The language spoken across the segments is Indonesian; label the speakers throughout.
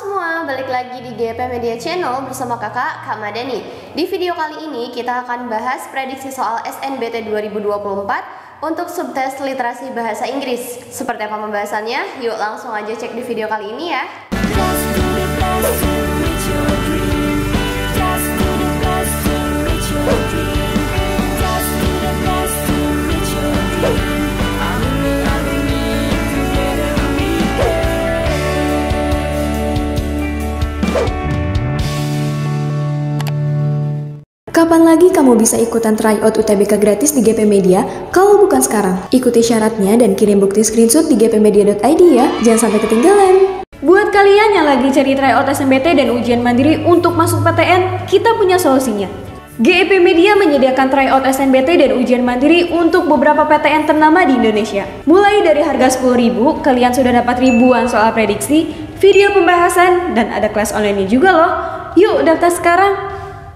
Speaker 1: semua, balik lagi di GP Media Channel bersama kakak, Kak Madani. Di video kali ini kita akan bahas prediksi soal SNBT 2024 untuk subtes literasi bahasa Inggris. Seperti apa pembahasannya? Yuk langsung aja cek di video kali ini ya.
Speaker 2: Kapan lagi kamu bisa ikutan tryout UTBK gratis di GP Media kalau bukan sekarang? Ikuti syaratnya dan kirim bukti screenshot di gpmedia.id ya, jangan sampai ketinggalan.
Speaker 3: Buat kalian yang lagi cari tryout SNBT dan ujian mandiri untuk masuk PTN, kita punya solusinya. GEP Media menyediakan tryout SNBT dan ujian mandiri untuk beberapa PTN ternama di Indonesia. Mulai dari harga 10.000, kalian sudah dapat ribuan soal prediksi, video pembahasan, dan ada kelas online juga loh. Yuk daftar sekarang!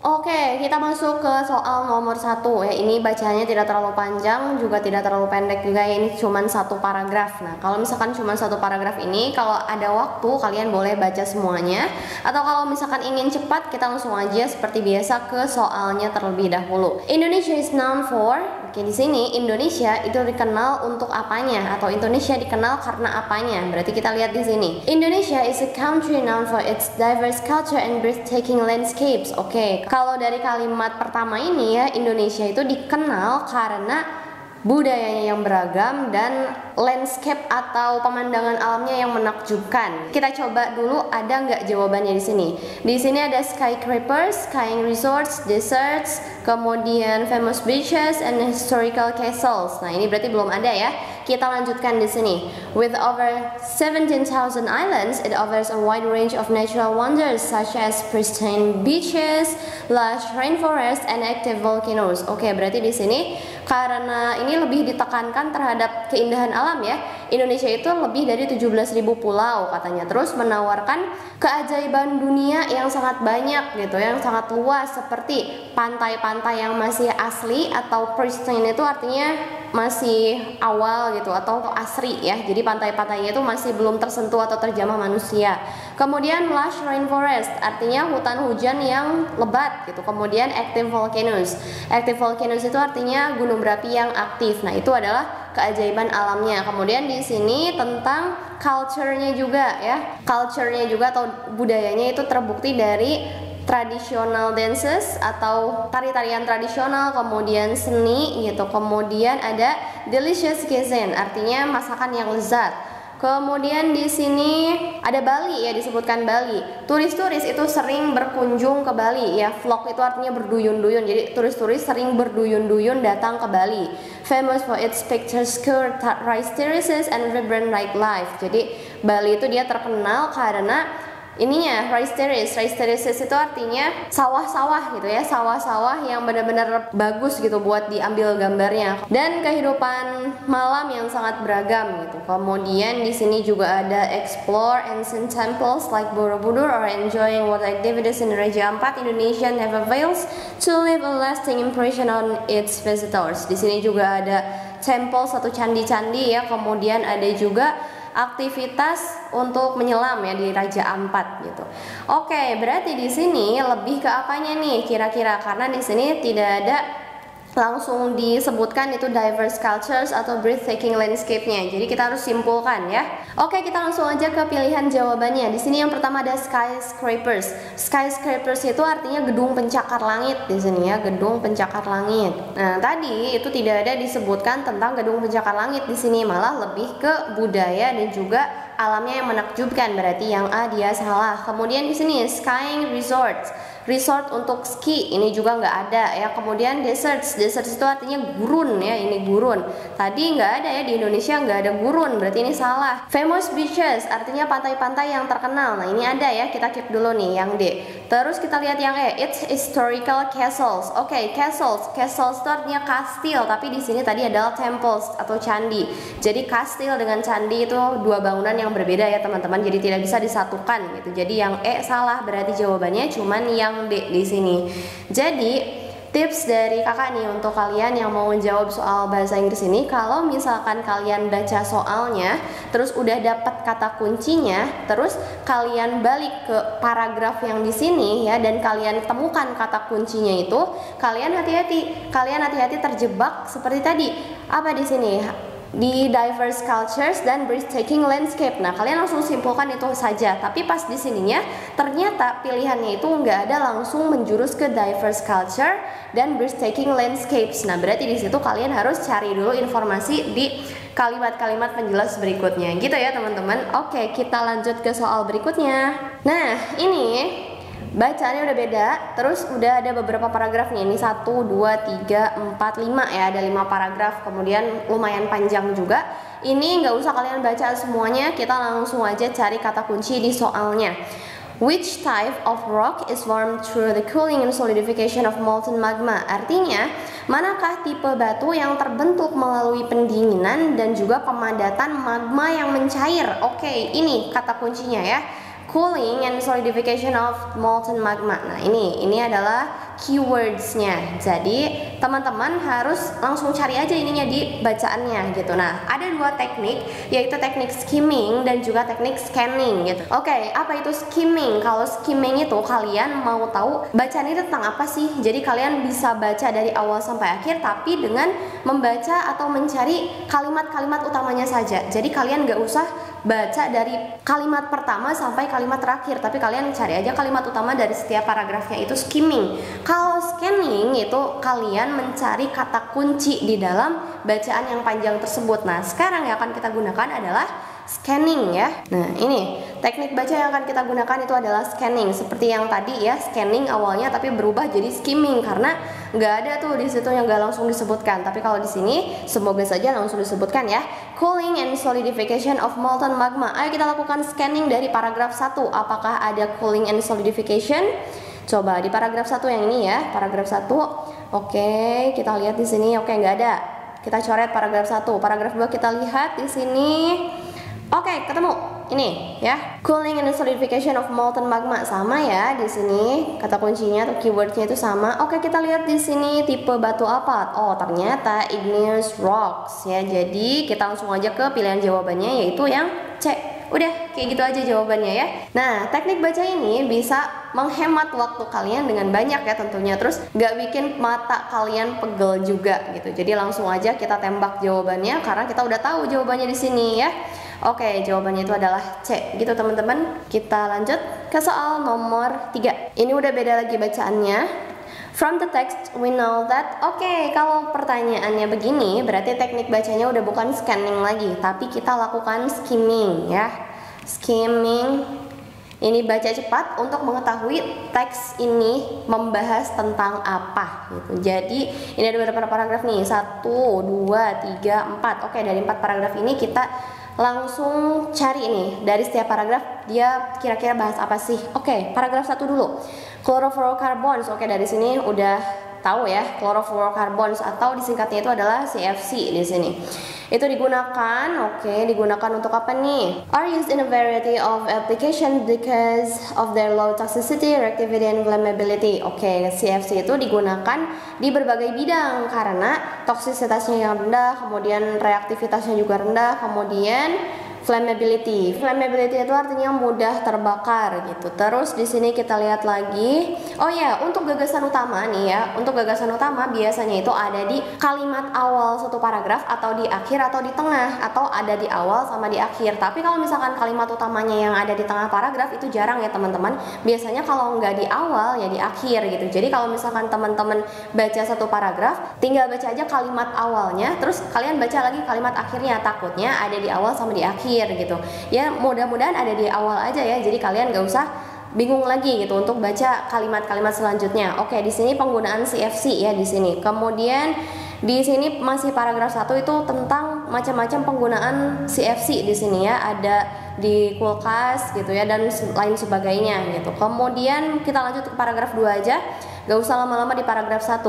Speaker 1: Oke, kita masuk ke soal nomor 1 ya. Ini bacanya tidak terlalu panjang, juga tidak terlalu pendek juga ya. Ini cuma satu paragraf. Nah, kalau misalkan cuma satu paragraf ini, kalau ada waktu kalian boleh baca semuanya. Atau kalau misalkan ingin cepat, kita langsung aja seperti biasa ke soalnya terlebih dahulu. Indonesia is known for. Oke, di sini Indonesia itu dikenal untuk apanya? Atau Indonesia dikenal karena apanya? Berarti kita lihat di sini. Indonesia is a country known for its diverse culture and breathtaking landscapes. Oke. Kalau dari kalimat pertama ini ya, Indonesia itu dikenal karena budayanya yang beragam dan landscape atau pemandangan alamnya yang menakjubkan. Kita coba dulu ada nggak jawabannya di sini. Di sini ada skyscrapers, skiing resorts, deserts, kemudian famous beaches and historical castles. Nah, ini berarti belum ada ya. Kita lanjutkan di sini. With over 17,000 islands, it offers a wide range of natural wonders such as pristine beaches, lush rainforest, and active volcanoes. Oke, berarti di sini karena ini lebih ditekankan terhadap keindahan alam ya. Indonesia itu lebih dari 17.000 pulau katanya. Terus menawarkan keajaiban dunia yang sangat banyak gitu, yang sangat luas seperti pantai-pantai yang masih asli atau pristine itu artinya masih awal gitu atau asri ya. Jadi pantai-pantainya itu masih belum tersentuh atau terjamah manusia. Kemudian lush rainforest artinya hutan hujan yang lebat gitu. Kemudian active volcanoes. Active volcanoes itu artinya gunung berapi yang aktif. Nah, itu adalah keajaiban alamnya. Kemudian di sini tentang culture-nya juga ya. Culture-nya juga atau budayanya itu terbukti dari traditional dances atau tari-tarian tradisional, kemudian seni gitu, kemudian ada delicious cuisine artinya masakan yang lezat. Kemudian di sini ada Bali ya, disebutkan Bali. Turis-turis itu sering berkunjung ke Bali ya. Vlog itu artinya berduyun-duyun. Jadi turis-turis sering berduyun-duyun datang ke Bali. Famous for its picturesque rice terraces and vibrant nightlife. Jadi Bali itu dia terkenal karena ininya rice terraces itu artinya sawah-sawah gitu ya, sawah-sawah yang benar-benar bagus gitu buat diambil gambarnya, dan kehidupan malam yang sangat beragam gitu. Kemudian di sini juga ada explore ancient temples like Borobudur or enjoying water activities in Raja Ampat. Indonesia never fails to leave a lasting impression on its visitors. Di sini juga ada temples atau candi-candi ya, kemudian ada juga aktivitas untuk menyelam ya di Raja Ampat gitu. Oke, berarti di sini lebih ke apanya nih kira-kira? Karena di sini tidak ada langsung disebutkan itu diverse cultures atau breathtaking landscape-nya. Jadi kita harus simpulkan ya. Oke, kita langsung aja ke pilihan jawabannya. Di sini yang pertama ada skyscrapers. Skyscrapers itu artinya gedung pencakar langit di sini ya, gedung pencakar langit. Nah, tadi itu tidak ada disebutkan tentang gedung pencakar langit di sini, malah lebih ke budaya dan juga alamnya yang menakjubkan. Berarti yang A dia salah. Kemudian di sini skiing resorts. Resort untuk ski ini juga nggak ada ya. Kemudian deserts itu artinya gurun ya, ini gurun. Tadi nggak ada ya, di Indonesia nggak ada gurun, berarti ini salah. Famous beaches artinya pantai-pantai yang terkenal. Nah, ini ada ya, kita keep dulu nih yang D. Terus kita lihat yang E, it's historical castles. Oke, castles itu artinya kastil, tapi di sini tadi adalah temples atau candi. Jadi kastil dengan candi itu dua bangunan yang berbeda ya teman-teman. Jadi tidak bisa disatukan gitu. Jadi yang E salah, berarti jawabannya cuman yang D di sini. Jadi tips dari kakak nih untuk kalian yang mau menjawab soal bahasa Inggris ini. Kalau misalkan kalian baca soalnya, terus udah dapat kata kuncinya, terus kalian balik ke paragraf yang di sini ya, dan kalian temukan kata kuncinya itu, kalian hati-hati terjebak seperti tadi. Apa di sini? Di diverse cultures dan breathtaking landscape. Nah, kalian langsung simpulkan itu saja. Tapi pas di sininya ternyata pilihannya itu nggak ada langsung menjurus ke diverse culture dan breathtaking landscapes. Nah, berarti di situ kalian harus cari dulu informasi di kalimat-kalimat penjelas berikutnya. Gitu ya, teman-teman. Oke, kita lanjut ke soal berikutnya. Nah, ini bacaannya udah beda, terus udah ada beberapa paragraf nih. Ini 1, 2, 3, 4, 5 ya, ada 5 paragraf, kemudian lumayan panjang juga. Ini nggak usah kalian baca semuanya, kita langsung aja cari kata kunci di soalnya. Which type of rock is formed through the cooling and solidification of molten magma? Artinya, manakah tipe batu yang terbentuk melalui pendinginan dan juga pemadatan magma yang mencair? Oke, ini kata kuncinya ya. Cooling and solidification of molten magma. Nah, ini adalah keywordsnya. Jadi teman-teman harus langsung cari aja ininya di bacaannya gitu. Nah, ada 2 teknik, yaitu teknik skimming dan juga teknik scanning gitu. Oke, apa itu skimming? Kalau skimming itu kalian mau tahu bacaan itu tentang apa sih? Jadi kalian bisa baca dari awal sampai akhir, tapi dengan membaca atau mencari kalimat-kalimat utamanya saja. Jadi kalian nggak usah baca dari kalimat pertama sampai kalimat terakhir, tapi kalian cari aja kalimat utama dari setiap paragrafnya. Itu skimming. Kalau scanning itu kalian mencari kata kunci di dalam bacaan yang panjang tersebut. Nah, sekarang yang akan kita gunakan adalah scanning ya. Nah, ini teknik baca yang akan kita gunakan itu adalah scanning. Seperti yang tadi ya, scanning awalnya tapi berubah jadi skimming karena nggak ada tuh di situ yang nggak langsung disebutkan. Tapi kalau di sini semoga saja langsung disebutkan ya. Cooling and solidification of molten magma. Ayo kita lakukan scanning dari paragraf 1. Apakah ada cooling and solidification? Coba di paragraf 1 yang ini ya, paragraf 1. Oke, kita lihat di sini. Oke, nggak ada. Kita coret paragraf 1. Paragraf 2 kita lihat di sini. Oke, ketemu. Ini ya. Cooling and solidification of molten magma sama ya di sini. Kata kuncinya atau keywordnya itu sama. Oke, kita lihat di sini tipe batu apa? Oh, ternyata igneous rocks ya. Jadi kita langsung aja ke pilihan jawabannya, yaitu yang C. Udah, kayak gitu aja jawabannya ya. Nah, teknik baca ini bisa menghemat waktu kalian dengan banyak ya tentunya. Terus gak bikin mata kalian pegel juga gitu. Jadi langsung aja kita tembak jawabannya karena kita udah tahu jawabannya di sini ya. Oke, jawabannya itu adalah C gitu teman-teman. Kita lanjut ke soal nomor 3. Ini udah beda lagi bacaannya. From the text we know that. Oke, kalau pertanyaannya begini, berarti teknik bacanya udah bukan scanning lagi, tapi kita lakukan skimming ya. Skimming. Ini baca cepat untuk mengetahui teks ini membahas tentang apa gitu. Jadi ini ada beberapa paragraf nih, 1, 2, 3, 4. Oke, dari 4 paragraf ini kita langsung cari nih dari setiap paragraf dia kira-kira bahas apa sih. Oke, paragraf 1 dulu. Chlorofluorocarbons. Oke, dari sini udah tahu ya, chlorofluorocarbons atau disingkatnya itu adalah CFC di sini. Itu digunakan, digunakan untuk apa nih? Are used in a variety of application because of their low toxicity, reactivity, and flammability. CFC itu digunakan di berbagai bidang karena toksisitasnya yang rendah, kemudian reaktivitasnya juga rendah, kemudian flammability. Flammability itu artinya mudah terbakar gitu. Terus di sini kita lihat lagi. Oh ya, untuk gagasan utama nih ya. Untuk gagasan utama biasanya itu ada di kalimat awal satu paragraf atau di akhir atau di tengah atau ada di awal sama di akhir. Tapi kalau misalkan kalimat utamanya yang ada di tengah paragraf itu jarang ya teman-teman. Biasanya kalau nggak di awal ya di akhir gitu. Jadi kalau misalkan teman-teman baca satu paragraf, tinggal baca aja kalimat awalnya, terus kalian baca lagi kalimat akhirnya. Takutnya ada di awal sama di akhir gitu ya, mudah-mudahan ada di awal aja ya, jadi kalian gak usah bingung lagi gitu untuk baca kalimat-kalimat selanjutnya. Oke, di sini penggunaan CFC ya di sini. Kemudian di sini masih paragraf 1 itu tentang macam-macam penggunaan CFC di sini ya, ada di kulkas gitu ya dan lain sebagainya gitu. Kemudian kita lanjut ke paragraf 2 aja. Gak usah lama-lama di paragraf 1.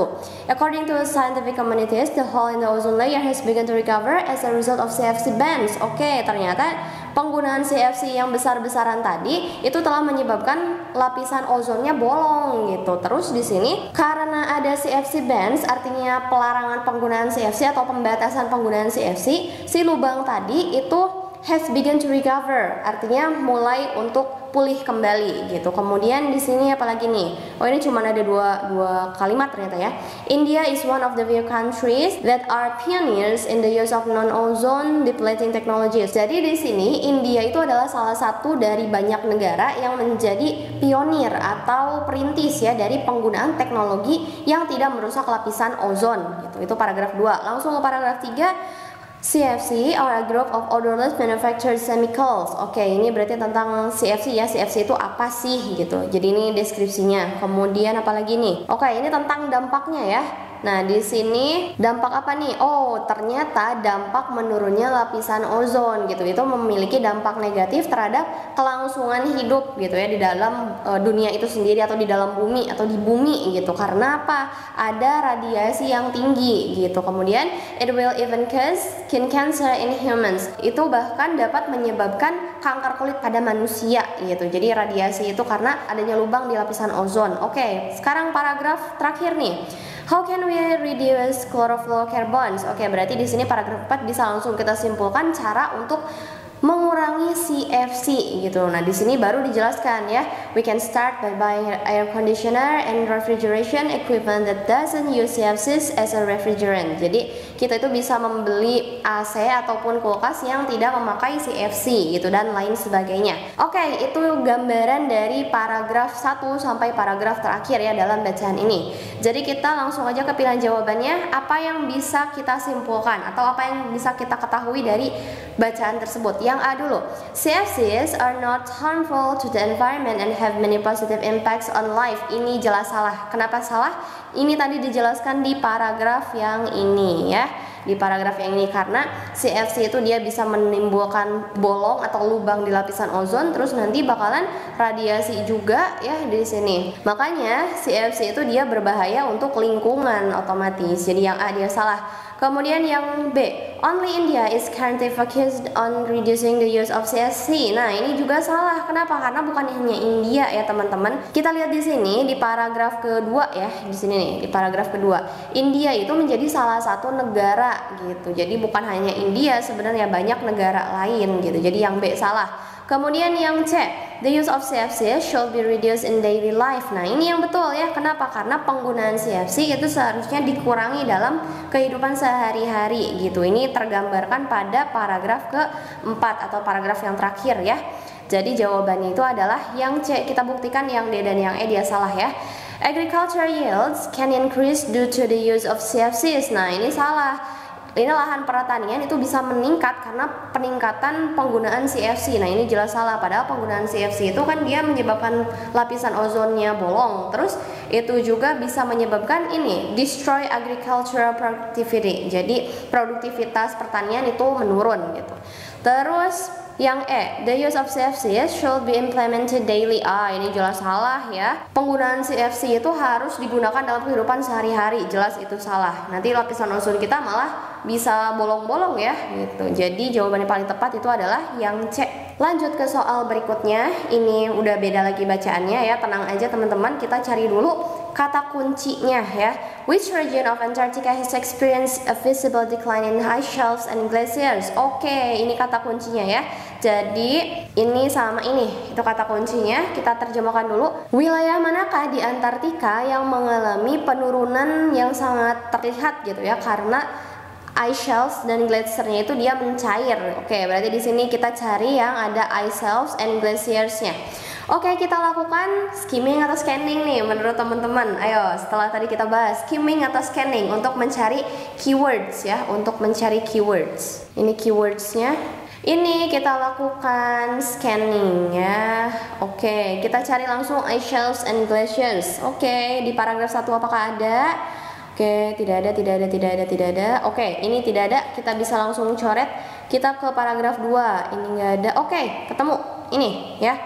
Speaker 1: According to scientific communities, the hole in the ozone layer has begun to recover as a result of CFC bands. Oke, ternyata penggunaan CFC yang besar-besaran tadi itu telah menyebabkan lapisan ozonnya bolong gitu. Terus di sini karena ada CFC bans, artinya pelarangan penggunaan CFC atau pembatasan penggunaan CFC, si lubang tadi itu has begun to recover, artinya mulai untuk pulih kembali gitu. Kemudian di sini apalagi nih? Oh, ini cuma ada dua kalimat ternyata ya. India is one of the few countries that are pioneers in the use of non-ozone depleting technologies. Jadi di sini India itu adalah salah satu dari banyak negara yang menjadi pionir atau perintis ya dari penggunaan teknologi yang tidak merusak lapisan ozon gitu. Itu paragraf 2. Langsung ke paragraf 3. CFC are a group of odorless manufactured chemicals. Oke, ini berarti tentang CFC ya. CFC itu apa sih gitu. Jadi ini deskripsinya. Kemudian apalagi nih? Oke, ini tentang dampaknya ya. Nah, di sini dampak apa nih? Oh, ternyata dampak menurunnya lapisan ozon gitu. Itu memiliki dampak negatif terhadap kelangsungan hidup gitu ya di dalam dunia itu sendiri atau di dalam bumi atau di bumi gitu. Karena apa? Ada radiasi yang tinggi gitu. Kemudian it will even cause skin cancer in humans. Itu bahkan dapat menyebabkan kanker kulit pada manusia gitu. Jadi radiasi itu karena adanya lubang di lapisan ozon. Oke, sekarang paragraf terakhir nih. How can we reduce chlorofluorocarbons? Oke, berarti di sini paragraf 4 bisa langsung kita simpulkan cara untuk mengurangi CFC gitu. Nah, di sini baru dijelaskan ya. We can start by buying air conditioner and refrigeration equipment that doesn't use CFCs as a refrigerant. Jadi, kita itu bisa membeli AC ataupun kulkas yang tidak memakai CFC gitu dan lain sebagainya. Oke, itu gambaran dari paragraf 1 sampai paragraf terakhir ya dalam bacaan ini. Jadi, kita langsung aja ke pilihan jawabannya. Apa yang bisa kita simpulkan atau apa yang bisa kita ketahui dari bacaan tersebut? Yang A dulu, CFCs are not harmful to the environment and have many positive impacts on life. Ini jelas salah. Kenapa salah? Ini tadi dijelaskan di paragraf yang ini ya. Di paragraf yang ini karena CFC itu dia bisa menimbulkan bolong atau lubang di lapisan ozon, terus nanti bakalan radiasi juga ya di sini. Makanya CFC itu dia berbahaya untuk lingkungan otomatis. Jadi yang A dia salah. Kemudian yang B, only India is currently focused on reducing the use of CFC. Nah, ini juga salah. Kenapa? Karena bukan hanya India ya, teman-teman. Kita lihat di sini di paragraf kedua ya, di sini nih, di paragraf kedua. India itu menjadi salah satu negara gitu. Jadi bukan hanya India, sebenarnya banyak negara lain gitu. Jadi yang B salah. Kemudian yang C, the use of CFC should be reduced in daily life. Nah, ini yang betul ya. Kenapa? Karena penggunaan CFC itu seharusnya dikurangi dalam kehidupan sehari-hari gitu. Ini tergambarkan pada paragraf keempat atau paragraf yang terakhir ya. Jadi jawabannya itu adalah yang C. Kita buktikan yang D dan yang E dia salah ya. Agriculture yields can increase due to the use of CFCs. Nah, ini salah. Ini lahan pertanian itu bisa meningkat karena peningkatan penggunaan CFC. Nah, ini jelas salah. Padahal penggunaan CFC itu kan dia menyebabkan lapisan ozonnya bolong. Terus itu juga bisa menyebabkan ini destroy agricultural productivity. Jadi produktivitas pertanian itu menurun gitu. Terus yang E, the use of CFC should be implemented daily. Ini jelas salah ya. Penggunaan CFC itu harus digunakan dalam kehidupan sehari-hari. Jelas itu salah. Nanti lapisan ozon kita malah bisa bolong-bolong ya gitu. Jadi jawaban yang paling tepat itu adalah yang C. Lanjut ke soal berikutnya. Ini udah beda lagi bacaannya ya. Tenang aja teman-teman, kita cari dulu kata kuncinya ya. Which region of Antarctica has experienced a visible decline in ice shelves and glaciers? Oke, ini kata kuncinya ya. Jadi ini sama ini, itu kata kuncinya. Kita terjemahkan dulu. Wilayah manakah di Antartika yang mengalami penurunan yang sangat terlihat gitu ya, karena ice shelves dan glaciernya itu dia mencair. Oke, berarti di sini kita cari yang ada ice shelves and glaciersnya. Oke, kita lakukan skimming atau scanning nih menurut teman-teman. Ayo, setelah tadi kita bahas skimming atau scanning untuk mencari keywords ya, untuk mencari keywords. Ini keywordsnya. Ini kita lakukan scanning ya. Oke, kita cari langsung ice shelves and glaciers. Oke, di paragraf 1 apakah ada? Oke, tidak ada. Oke, ini tidak ada. Kita bisa langsung coret. Kita ke paragraf 2. Ini nggak ada. Oke, ketemu. Ini ya.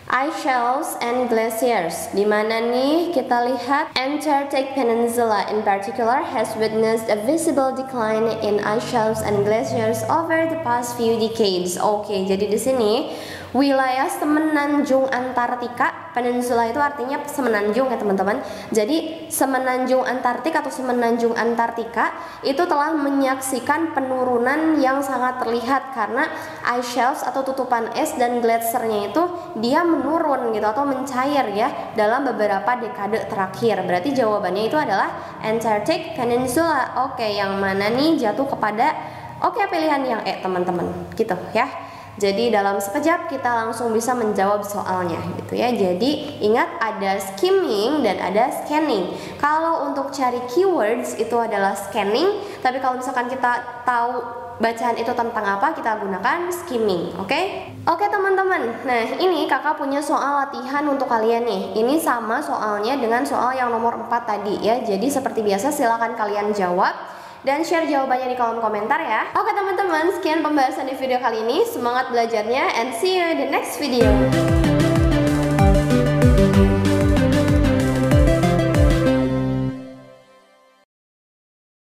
Speaker 1: Ice shelves and glaciers. Di mana nih kita lihat Antarctic Peninsula in particular has witnessed a visible decline in ice shelves and glaciers over the past few decades. Oke, jadi di sini wilayah semenanjung Antartika, peninsula itu artinya semenanjung ya teman-teman. Jadi semenanjung Antartik atau semenanjung Antartika itu telah menyaksikan penurunan yang sangat terlihat karena ice shelves atau tutupan es dan gletsernya itu dia menurun gitu atau mencair ya dalam beberapa dekade terakhir. Berarti jawabannya itu adalah Antarctic Peninsula. Oke, yang mana nih jatuh kepada pilihan yang E teman-teman gitu ya. Jadi dalam sekejap kita langsung bisa menjawab soalnya gitu ya. Jadi ingat ada skimming dan ada scanning. Kalau untuk cari keywords itu adalah scanning, tapi kalau misalkan kita tahu bacaan itu tentang apa, kita gunakan skimming. Oke teman-teman. Nah, ini kakak punya soal latihan untuk kalian nih. Ini sama soalnya dengan soal yang nomor 4 tadi ya. Jadi seperti biasa silakan kalian jawab dan share jawabannya di kolom komentar ya. Oke teman-teman, sekian pembahasan di video kali ini. Semangat belajarnya and see you in the next video.